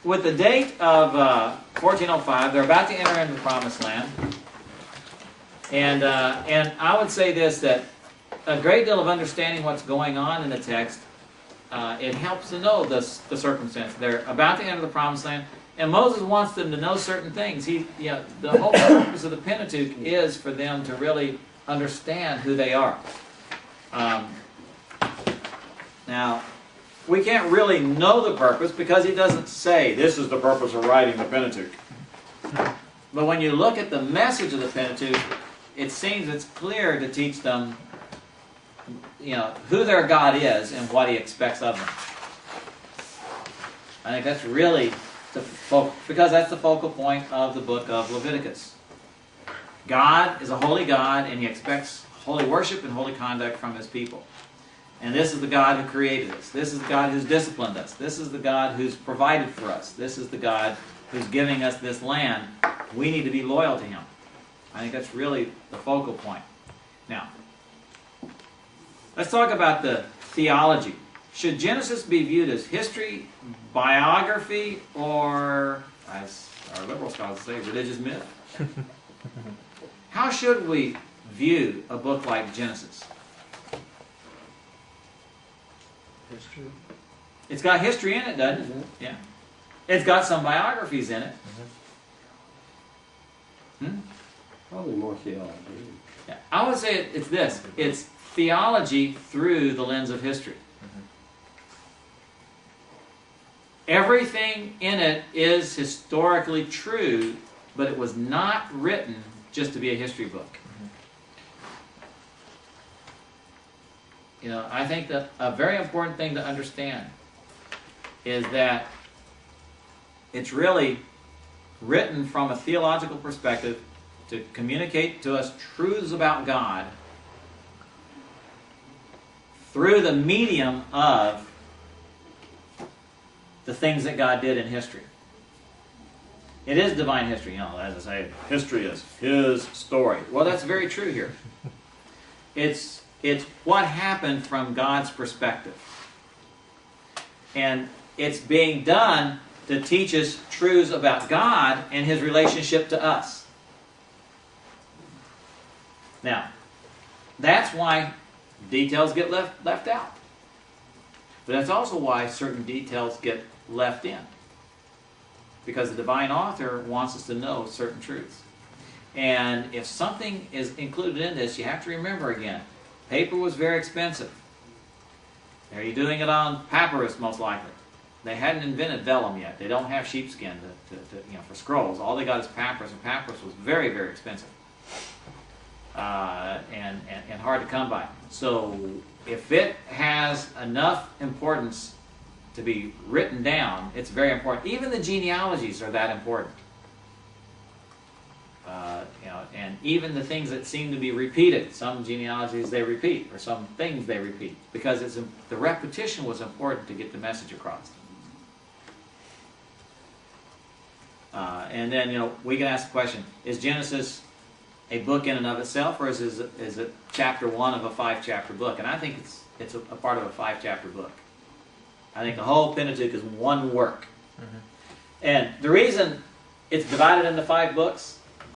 with the date of 1405, they're about to enter into the Promised Land. And I would say this, that a great deal of understanding what's going on in the text, it helps to know the circumstance. They're about to enter the Promised Land, and Moses wants them to know certain things. The whole purpose of the Pentateuch is for them to really understand who they are. Now, we can't really know the purpose because he doesn't say, this is the purpose of writing the Pentateuch. But when you look at the message of the Pentateuch, it seems it's clear to teach them, who their God is and what he expects of them. I think that's really because that's the focal point of the book of Leviticus. God is a holy God, and he expects holy worship and holy conduct from his people. And this is the God who created us. This is the God who's disciplined us. This is the God who's provided for us. This is the God who's giving us this land. We need to be loyal to him. I think that's really the focal point. Now, let's talk about the theology. Should Genesis be viewed as history, biography, or, as our liberal scholars say, religious myth? How should we view a book like Genesis? History. It's got history in it, doesn't it? Yeah. It's got some biographies in it. Probably more theology. Yeah. I would say it's this. It's theology through the lens of history. Everything in it is historically true, but it was not written just to be a history book. I think that a very important thing to understand is that it's really written from a theological perspective to communicate to us truths about God through the medium of the things that God did in history. It is divine history. As I say, history is his story. Well, that's very true here. It's what happened from God's perspective. And it's being done to teach us truths about God and his relationship to us. Now, that's why details get left out. But that's also why certain details get left in. Because the divine author wants us to know certain truths. And if something is included in this, you have to remember again, paper was very expensive. Are you doing it on papyrus, most likely? They hadn't invented vellum yet. They don't have sheepskin for scrolls. All they got is papyrus, and papyrus was very, very expensive and hard to come by. So if it has enough importance to be written down, it's very important. Even the genealogies are that important. And even the things that seem to be repeated, some genealogies they repeat, or some things they repeat, because the repetition was important to get the message across. And then we can ask the question: is Genesis a book in and of itself, or is it chapter 1 of a 5-chapter book? And I think it's a part of a 5-chapter book. I think the whole Pentateuch is one work. And the reason it's divided into 5 books